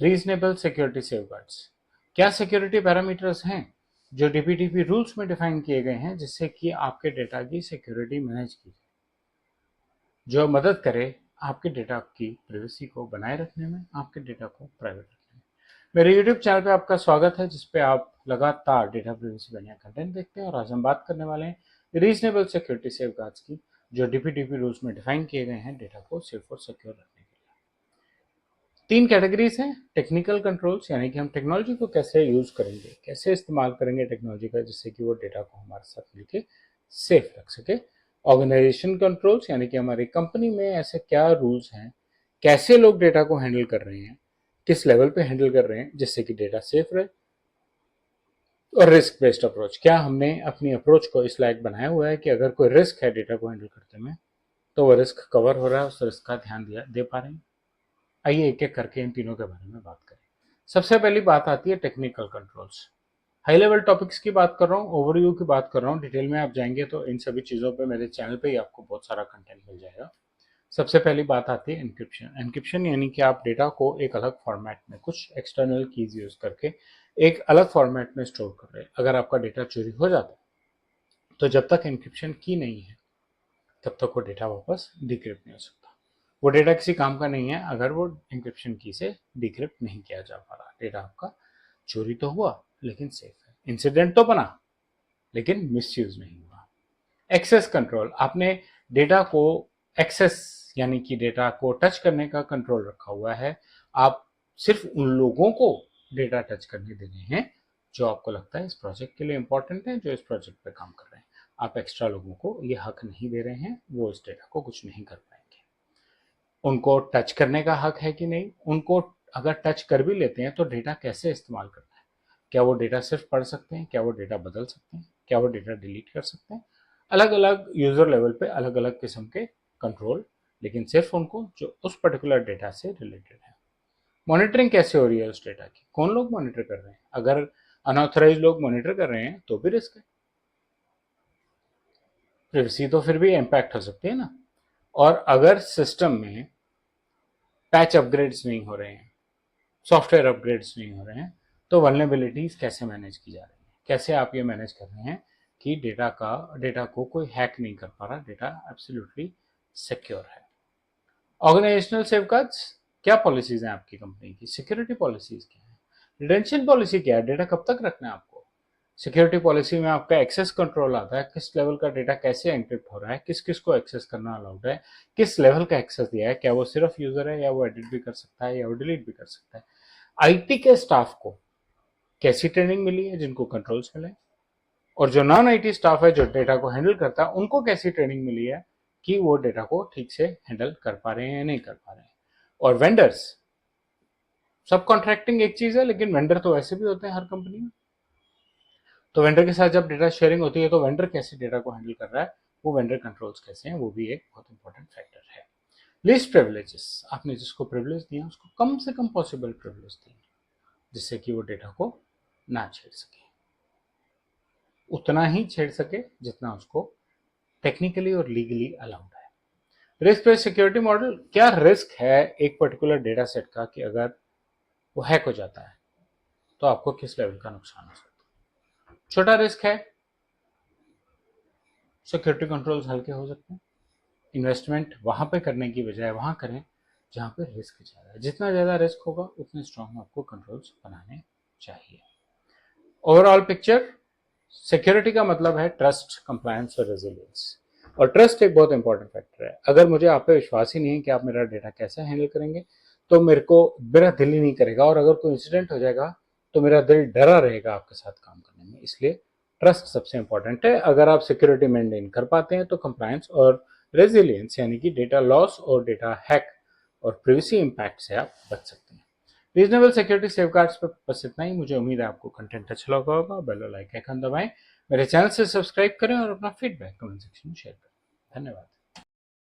Reasonable security safeguards क्या security parameters हैं जो डीपीडीपी रूल्स में डिफाइन किए गए हैं जिससे कि आपके डेटा की सिक्योरिटी मैनेज की जाए, जो मदद करे आपके डेटा की प्राइवेसी को बनाए रखने में, आपके डेटा को प्राइवेट रखने में। मेरे यूट्यूब चैनल पे आपका स्वागत है, जिसपे आप लगातार डेटा प्राइवेसी बढ़िया कंटेंट देखते हैं। और आज हम बात करने वाले हैं रीजनेबल सिक्योरिटी सेफगार्ड्स की, जो डीपीडीपी रूल्स में डिफाइन किए गए हैं डेटा को सेफ और सिक्योर रखने के लिए। 3 कैटेगरीज हैं। टेक्निकल कंट्रोल्स, यानी कि हम टेक्नोलॉजी को कैसे यूज करेंगे, कैसे इस्तेमाल करेंगे टेक्नोलॉजी का, जिससे कि वो डेटा को हमारे साथ मिलकर सेफ रख सके। ऑर्गेनाइजेशन कंट्रोल्स, यानी कि हमारी कंपनी में ऐसे क्या रूल्स हैं, कैसे लोग डेटा को हैंडल कर रहे हैं, किस लेवल पे हैंडल कर रहे हैं जिससे कि डेटा सेफ रहे। और रिस्क बेस्ड अप्रोच, क्या हमने अपनी अप्रोच को इस लायक बनाया हुआ है कि अगर कोई रिस्क है डेटा को हैंडल करते में, तो वो रिस्क कवर हो रहा है, उस रिस्क का ध्यान दे पा रहे हैं। आइए एक एक करके इन तीनों के बारे में बात करें। सबसे पहली बात आती है technical controls. High level topics की बात कर रहा हूँ, ओवरव्यू की बात कर रहा हूँ। डिटेल में आप जाएंगे तो इन सभी चीज़ों पे मेरे चैनल पे ही आपको बहुत सारा कंटेंट मिल जाएगा। सबसे पहली बात आती है एन्क्रिप्शन। एन्क्रिप्शन यानी कि आप डेटा को एक अलग फॉर्मेट में, कुछ एक्सटर्नल कीज यूज करके एक अलग फॉर्मेट में स्टोर कर रहे हैं। अगर आपका डेटा चोरी हो जाता है तो जब तक एन्क्रिप्शन की नहीं है तब तक वो डेटा वापस डिक्रिप्ट नहीं हो सकता। वो डेटा किसी काम का नहीं है अगर वो एन्क्रिप्शन की से डिक्रिप्ट नहीं किया जा पा रहा। डेटा आपका चोरी तो हुआ लेकिन सेफ है। इंसिडेंट तो बना लेकिन मिसयूज नहीं हुआ। एक्सेस कंट्रोल, आपने डेटा को एक्सेस यानी कि डेटा को टच करने का कंट्रोल रखा हुआ है। आप सिर्फ उन लोगों को डेटा टच करने दे रहे हैं जो आपको लगता है इस प्रोजेक्ट के लिए इंपॉर्टेंट है, जो इस प्रोजेक्ट पे काम कर रहे हैं। आप एक्स्ट्रा लोगों को ये हक नहीं दे रहे हैं, वो इस डेटा को कुछ नहीं कर पाएंगे। उनको टच करने का हक है कि नहीं, उनको अगर टच कर भी लेते हैं तो डेटा कैसे इस्तेमाल करना है, क्या वो डेटा सिर्फ पढ़ सकते हैं, क्या वो डेटा बदल सकते हैं, क्या वो डेटा डिलीट कर सकते हैं। अलग अलग यूजर लेवल पे अलग अलग किस्म के कंट्रोल, लेकिन सिर्फ उनको जो उस पर्टिकुलर डेटा से रिलेटेड है। मॉनिटरिंग कैसे हो रही है उस डेटा की, कौन लोग मॉनिटर कर रहे हैं। अगर अनऑथराइज लोग मॉनिटर कर रहे हैं तो भी रिस्क है, प्राइवेसी तो फिर भी इम्पैक्ट हो सकती है ना। और अगर सिस्टम में पैच अपग्रेड्स नहीं हो रहे हैं, सॉफ्टवेयर अपग्रेड्स नहीं हो रहे हैं, तो वल्नरेबिलिटीज कैसे मैनेज की जा रही है, कैसे आप ये मैनेज कर रहे हैं कि डेटा को कोई हैक नहीं कर पा रहा, डेटा एब्सोल्युटली सिक्योर है। ऑर्गेनाइजेशनल सेफगार्ड्स, क्या पॉलिसीज हैं आपकी कंपनी की, सिक्योरिटी पॉलिसीज क्या है, रिटेंशन पॉलिसी क्या है, डेटा कब तक रखना है आपको। सिक्योरिटी पॉलिसी में आपका एक्सेस कंट्रोल आता है, किस लेवल का डेटा कैसे एनक्रिप्ट हो रहा है, किस किस को एक्सेस करना अलाउड है, किस लेवल का एक्सेस दिया है, क्या वो सिर्फ यूजर है या वो एडिट भी कर सकता है या वो डिलीट भी कर सकता है। आईटी के स्टाफ को कैसी ट्रेनिंग मिली है जिनको कंट्रोल्स मिले, और जो नॉन आईटी स्टाफ है जो डेटा को हैंडल करता है उनको कैसी ट्रेनिंग मिली है कि वो डेटा को ठीक से हैंडल कर पा रहे हैं या नहीं कर पा रहे हैं। और वेंडर्स, सब कॉन्ट्रैक्टिंग एक चीज है लेकिन वेंडर तो वैसे भी होते हैं हर कंपनी में। तो वेंडर के साथ जब डेटा शेयरिंग होती है तो वेंडर कैसे डेटा को हैंडल कर रहा है, वो वेंडर कंट्रोल्स कैसे हैं, वो भी एक बहुत इंपॉर्टेंट फैक्टर है। लीस्ट प्रिविलेजेस, आपने जिसको प्रिविलेज दिया उसको कम से कम पॉसिबल प्रिविलेज दिए जिससे कि वो डेटा को ना छेड़ सके, उतना ही छेड़ सके जितना उसको टेक्निकली और लीगली अलाउड है। रिस्क बेस्ड सिक्योरिटी मॉडल, क्या रिस्क है एक पर्टिकुलर डेटा सेट का कि अगर वो हैक हो जाता है तो आपको किस लेवल का नुकसान हो सकता है। छोटा रिस्क है, सिक्योरिटी कंट्रोल्स हल्के हो सकते हैं। इन्वेस्टमेंट वहां पे करने की बजाय वहां करें जहां पे रिस्क ज़्यादा है। जितना ज़्यादा रिस्क होगा उतने स्ट्रांग आपको कंट्रोल्स बनाने चाहिए। ओवरऑल पिक्चर, सिक्योरिटी का मतलब है ट्रस्ट, कंप्लायंस और रेजिलियंस। और ट्रस्ट एक बहुत इंपॉर्टेंट फैक्टर है। अगर मुझे आप पे विश्वास ही नहीं है कि आप मेरा डेटा कैसे हैंडल करेंगे तो मेरा दिल ही नहीं करेगा, और अगर कोई इंसिडेंट हो जाएगा तो मेरा दिल डरा रहेगा आपके साथ काम करने में। इसलिए ट्रस्ट सबसे इंपॉर्टेंट है। अगर आप सिक्योरिटी मेंटेन कर पाते हैं तो कंप्लायंस और रेजिलियंस यानी कि डेटा लॉस और डेटा हैक और प्राइवेसी इंपैक्ट से आप बच सकते हैं। रीजनेबल सिक्योरिटी सेफगार्ड्स पे बस इतना ही। मुझे उम्मीद है आपको कंटेंट अच्छा लगा होगा। बेल लाइक आइकन दबाएं, मेरे चैनल से सब्सक्राइब करें और अपना फीडबैक कमेंट सेक्शन में शेयर करें। धन्यवाद।